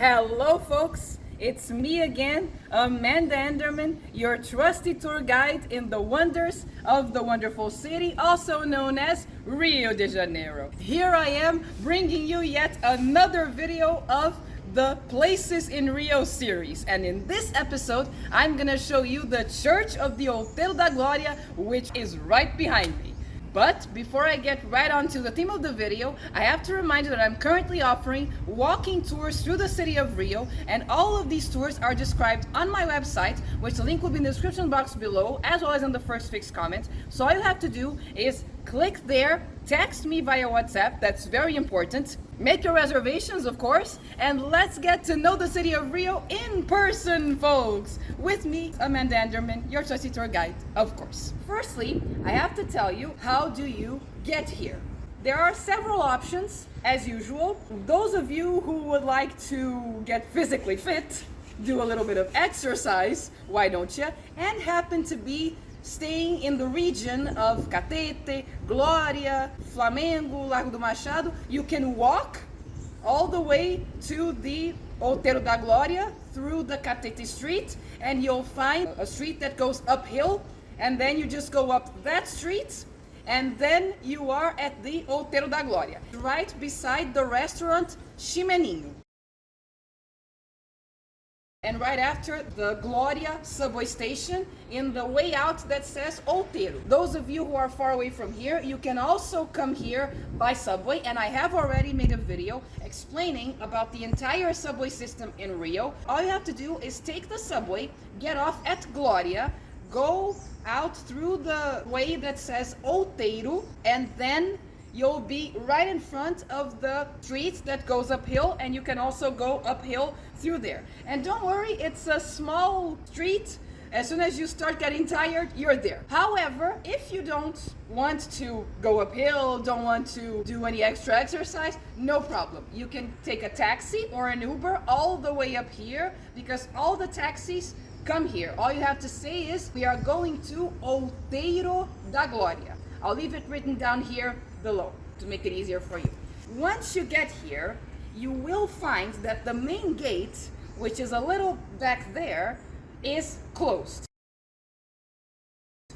Hello folks, it's me again, Amanda Enderman, your trusty tour guide in the wonders of the wonderful city, also known as Rio de Janeiro. Here I am bringing you yet another video of the Places in Rio series, and in this episode I'm gonna show you the Church of the Outeiro da Glória, which is right behind me. But before I get right onto the theme of the video, I have to remind you that I'm currently offering walking tours through the city of Rio, and all of these tours are described on my website, which the link will be in the description box below, as well as in the first fixed comment. So all you have to do is click there, text me via WhatsApp, that's very important, make your reservations of course, and let's get to know the city of Rio in person, folks! With me, Amanda Enderman, your trusty tour guide, of course. Firstly, I have to tell you, how do you get here? There are several options, as usual. Those of you who would like to get physically fit, do a little bit of exercise, why don't you? And happen to be staying in the region of Catete, Glória, Flamengo, Largo do Machado, you can walk all the way to the Outeiro da Glória through the Catete street, and you'll find a street that goes uphill, and then you just go up that street, and then you are at the Outeiro da Glória, right beside the restaurant Chimeninho. And right after the Glória subway station, in the way out that says Outeiro. Those of you who are far away from here, you can also come here by subway, and I have already made a video explaining about the entire subway system in Rio. All you have to do is take the subway, get off at Glória, go out through the way that says Outeiro, and then you'll be right in front of the street that goes uphill, and you can also go uphill through there. And don't worry, it's a small street. As soon as you start getting tired, you're there. However, if you don't want to go uphill, don't want to do any extra exercise, no problem. You can take a taxi or an Uber all the way up here, because all the taxis come here. All you have to say is, we are going to Outeiro da Glória. I'll leave it written down here below to make it easier for you. Once you get here, you will find that the main gate, which is a little back there, is closed,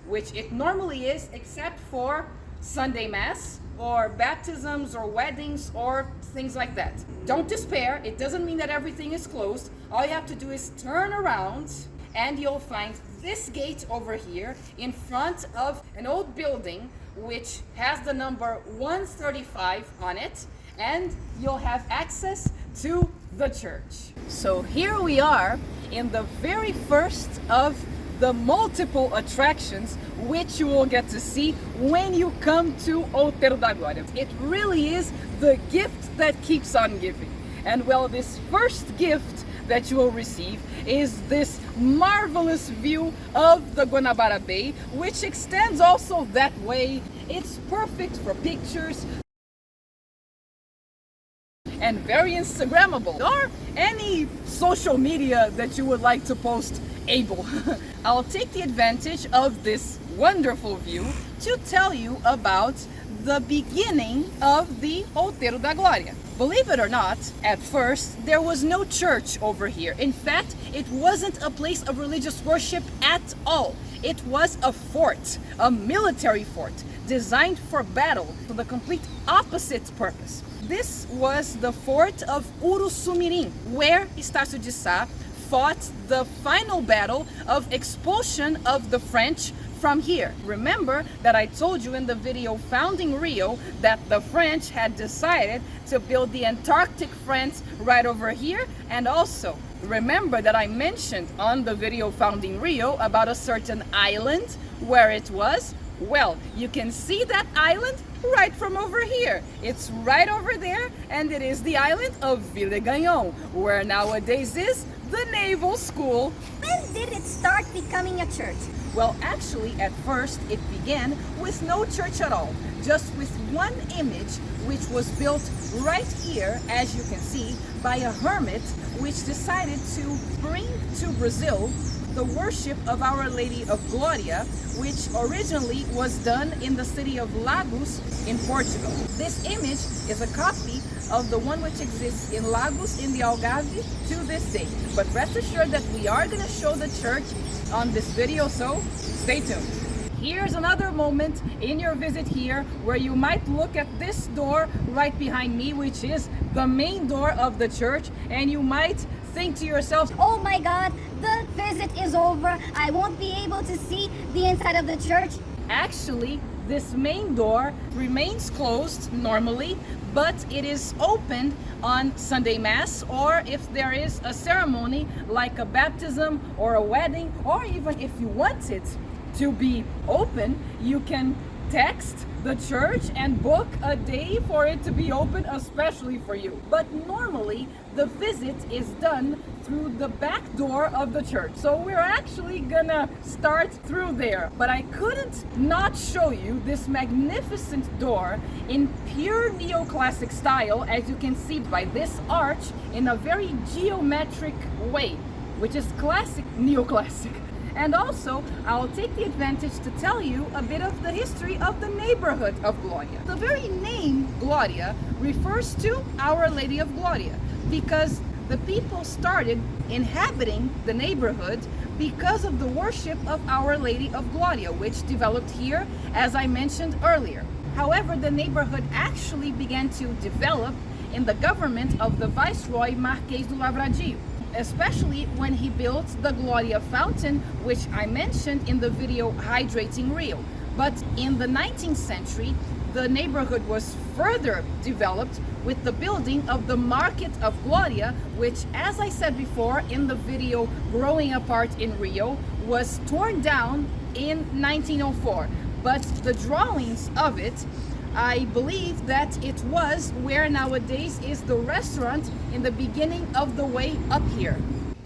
which it normally is, except for Sunday Mass or baptisms or weddings or things like that. Don't despair, it doesn't mean that everything is closed. All you have to do is turn around and you'll find this gate over here in front of an old building which has the number 135 on it, and you'll have access to the church. So here we are in the very first of the multiple attractions which you will get to see when you come to Outeiro da Glória. It really is the gift that keeps on giving. And well, this first gift that you will receive is this marvelous view of the Guanabara Bay, which extends also that way. It's perfect for pictures and very Instagrammable, or any social media that you would like to post able. I'll take the advantage of this wonderful view to tell you about the beginning of the Outeiro da Glória. Believe it or not, at first there was no church over here. In fact, it wasn't a place of religious worship at all. It was a fort, a military fort, designed for battle, for the complete opposite purpose. This was the fort of Uruçumirim, where Estácio de Sá fought the final battle of expulsion of the French from here. Remember that I told you in the video Founding Rio that the French had decided to build the Antarctic fence right over here, and also remember that I mentioned on the video Founding Rio about a certain island where it was. Well, you can see that island right from over here. It's right over there, and it is the island of Ville-Gagnon, where nowadays is the Naval School. When did it start becoming a church? Well, actually, at first, it began with no church at all, just with one image, which was built right here, as you can see, by a hermit, which decided to bring to Brazil the worship of Our Lady of Glória, which originally was done in the city of Lagos in Portugal. This image is a copy of the one which exists in Lagos in the Algarve to this day. But rest assured that we are going to show the church on this video, so stay tuned. Here's another moment in your visit here where you might look at this door right behind me, which is the main door of the church, and you might think to yourself, Oh my God, the visit is over. I won't be able to see the inside of the church. actually, this main door remains closed normally, but it is opened on Sunday Mass, or if there is a ceremony like a baptism or a wedding, or even if you want it to be open, you can text the church and book a day for it to be open especially for you. But normally the visit is done through the back door of the church. So we're actually gonna start through there. But I couldn't not show you this magnificent door in pure neoclassic style, as you can see by this arch in a very geometric way, which is classic neoclassic. And also, I'll take the advantage to tell you a bit of the history of the neighborhood of Glória. The very name Glória refers to Our Lady of Glória, because the people started inhabiting the neighborhood because of the worship of Our Lady of Glória, which developed here, as I mentioned earlier. However, the neighborhood actually began to develop in the government of the Viceroy Marquês do Lavradio, especially when he built the Glória fountain, which I mentioned in the video Hydrating Rio. But in the 19th century, the neighborhood was further developed with the building of the Market of Glória, which, as I said before in the video Growing Apart in Rio, was torn down in 1904. But the drawings of it, I believe that it was where nowadays is the restaurant in the beginning of the way up here.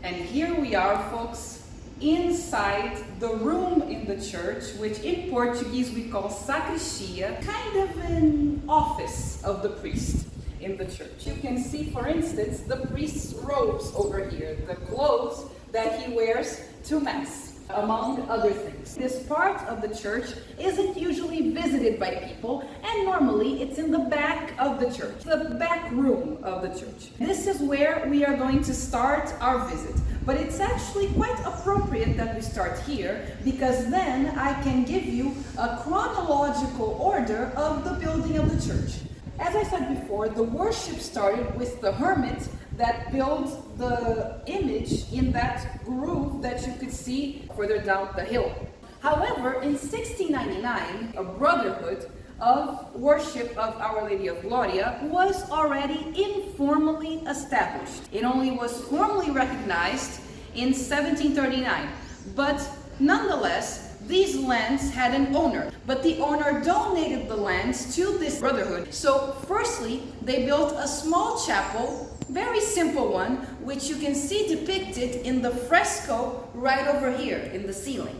And here we are, folks, inside the room in the church, which in Portuguese we call sacristia, kind of an office of the priest in the church. You can see, for instance, the priest's robes over here, the clothes that he wears to Mass, among other things. This part of the church isn't usually visited by people, and normally it's in the back of the church, the back room of the church. This is where we are going to start our visit, but it's actually quite appropriate that we start here, because then I can give you a chronological order of the building of the church. As I said before, the worship started with the hermit that built the image in that groove that you could see further down the hill. However, in 1699, a brotherhood of worship of Our Lady of Glória was already informally established. It only was formally recognized in 1739, but nonetheless, these lands had an owner, but the owner donated the lands to this brotherhood. So firstly, they built a small chapel, very simple one, which you can see depicted in the fresco right over here in the ceiling.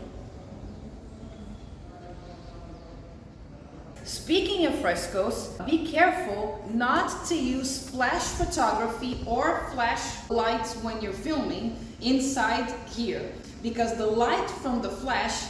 Speaking of frescoes, be careful not to use flash photography or flash lights when you're filming inside here, because the light from the flash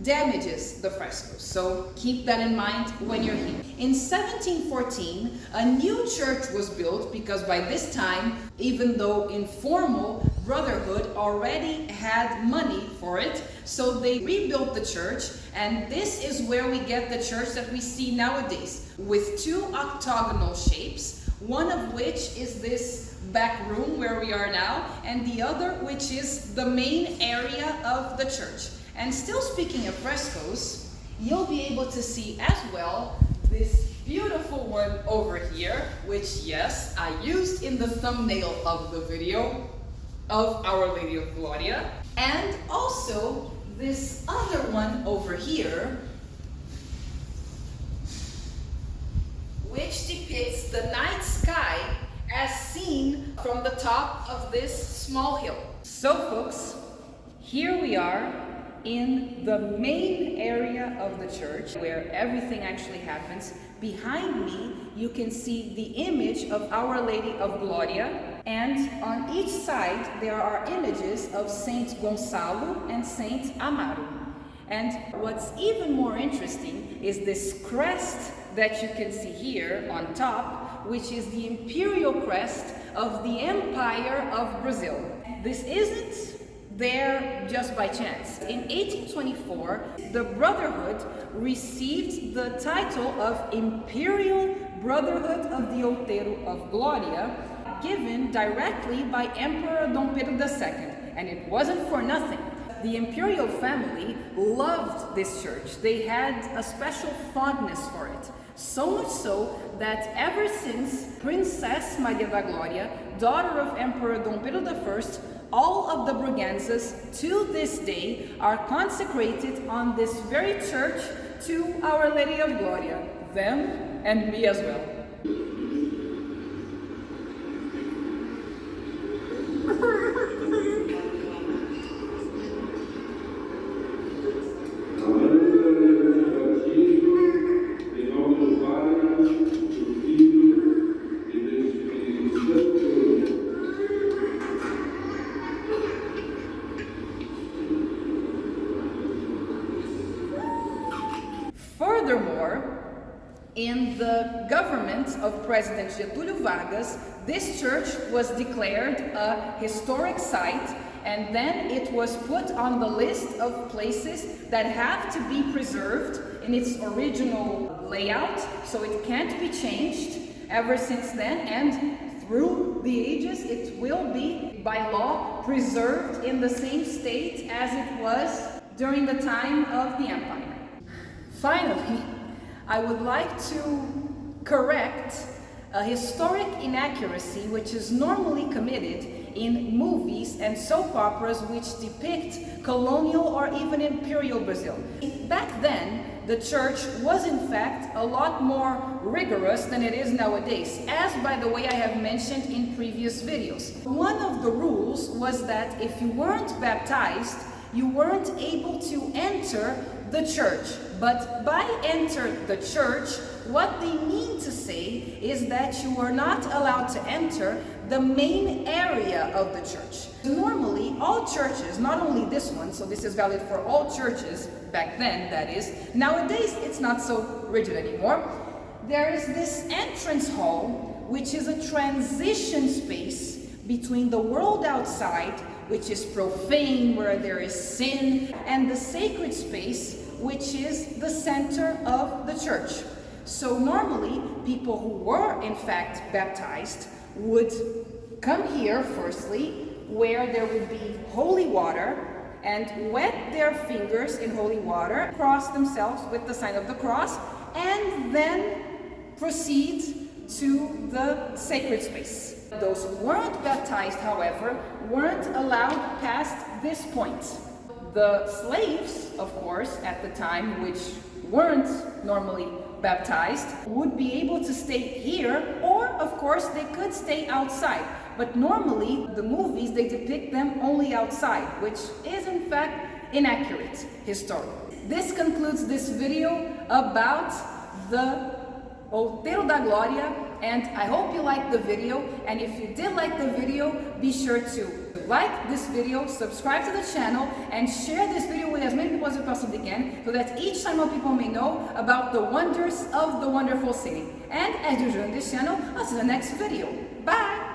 damages the frescoes. So keep that in mind when you're here. In 1714, a new church was built because by this time, even though informal, Brotherhood already had money for it. So they rebuilt the church, and this is where we get the church that we see nowadays, with two octagonal shapes, one of which is this back room where we are now, and the other which is the main area of the church. And still speaking of frescoes, you'll be able to see as well this beautiful one over here, which yes, I used in the thumbnail of the video of Our Lady of Glória, and also this other one over here, which depicts the night sky as seen from the top of this small hill. So folks, here we are in the main area of the church where everything actually happens. Behind me, you can see the image of Our Lady of Glória, and on each side there are images of Saint Gonçalo and Saint Amaro. And what's even more interesting is this crest that you can see here on top, which is the imperial crest of the Empire of Brazil. This isn't there just by chance. In 1824, the Brotherhood received the title of Imperial Brotherhood of the Outeiro of Glória, given directly by Emperor Dom Pedro II, and it wasn't for nothing. The imperial family loved this church. They had a special fondness for it. So much so that ever since Princess Maria da Glória, daughter of Emperor Dom Pedro I, all of the Braganzas to this day are consecrated on this very church to Our Lady of Glória, them and me as well. Furthermore, in the government of President Getúlio Vargas, this church was declared a historic site, and then it was put on the list of places that have to be preserved in its original layout, so it can't be changed ever since then, and through the ages it will be, by law, preserved in the same state as it was during the time of the Empire. Finally, I would like to correct a historic inaccuracy which is normally committed in movies and soap operas which depict colonial or even imperial Brazil. Back then, the church was in fact a lot more rigorous than it is nowadays, as by the way I have mentioned in previous videos. One of the rules was that if you weren't baptized, you weren't able to enter the church. But by enter the church, what they mean to say is that you are not allowed to enter the main area of the church. Normally, all churches, not only this one, so this is valid for all churches, back then that is, nowadays it's not so rigid anymore, there is this entrance hall, which is a transition space between the world outside, which is profane, where there is sin, and the sacred space, which is the center of the church. So normally, people who were in fact baptized would come here firstly, where there would be holy water, and wet their fingers in holy water, cross themselves with the sign of the cross, and then proceed to the sacred space. Those who weren't baptized, however, weren't allowed past this point. The slaves, of course, at the time, which weren't normally baptized, would be able to stay here, or of course they could stay outside. But normally the movies, they depict them only outside, which is in fact inaccurate historically. This concludes this video about the Outeiro da Glória, and I hope you liked the video, and if you did like the video, be sure to like this video, subscribe to the channel, and share this video with as many people as you possibly can, so that each time more people may know about the wonders of the wonderful city. And as usual in this channel, I'll see you in the next video. Bye!